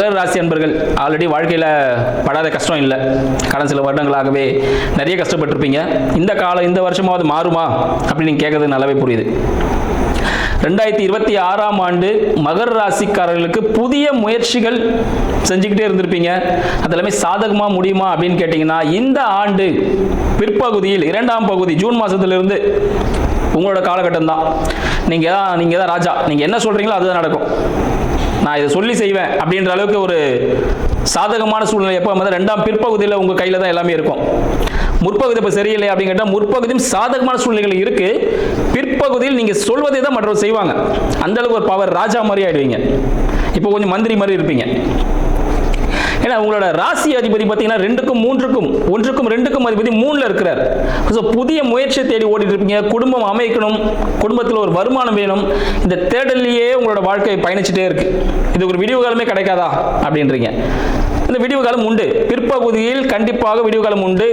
மகர ராசி அன்பர்கள் ஆல்ரெடி வாழ்க்கையில் படாத கஷ்டம் இல்லை. கடந்த சில வருடங்களாகவே நிறைய கஷ்டப்பட்டிருப்பீங்க. இந்த வருஷமாவது மாறுமா அப்படின்னு நீங்கள் கேட்கறது நல்லாவே புரியுது. 2026ஆம் ஆண்டு மகர ராசிக்காரர்களுக்கு புதிய முயற்சிகள் செஞ்சுக்கிட்டே இருந்திருப்பீங்க. அதெல்லாமே சாதகமாக முடியுமா அப்படின்னு கேட்டிங்கன்னா, இந்த ஆண்டு பிற்பகுதியில் 2ஆம் பகுதி ஜூன் மாதத்திலிருந்து உங்களோட காலகட்டம் தான். நீங்கள் தான் ராஜா. நீங்கள் என்ன சொல்கிறீங்களோ அதுதான் நடக்கும். நான் இதை சொல்லி செய்வேன் அப்படின்ற அளவுக்கு ஒரு சாதகமான சூழ்நிலை எப்போ வந்து 2ஆம் பிற்பகுதியில் உங்கள் கையில் தான் எல்லாமே இருக்கும். முற்பகுதி இப்போ சரியில்லை அப்படின்னு கேட்டால் முற்பகுதியும் சாதகமான சூழ்நிலைகள் இருக்கு. பிற்பகுதியில் நீங்கள் சொல்வதை தான் மற்றவர் செய்வாங்க. அந்த அளவுக்கு ஒரு பவர், ராஜா மாதிரி ஆயிடுவீங்க. இப்போ கொஞ்சம் மந்திரி மாதிரி இருப்பீங்க. ஏன்னா உங்களோட ராசி அதிபதி பார்த்தீங்கன்னா 2க்கும் 3க்கும் 1க்கும் 2க்கும் அதிபதி 3ல இருக்கிறார். ஸோ புதிய முயற்சியை தேடி ஓடிட்டு இருப்பீங்க. குடும்பம் அமைக்கணும், குடும்பத்தில் ஒரு வருமானம் வேணும். இந்த தேடலையே உங்களோட வாழ்க்கை பயணிச்சுட்டே இருக்கு. இது ஒரு விடிவு காலமே கிடைக்காதா அப்படின்றீங்க. இந்த விடிவு காலம் உண்டு. பிற்பகுதியில் கண்டிப்பாக விடிவு காலம் உண்டு.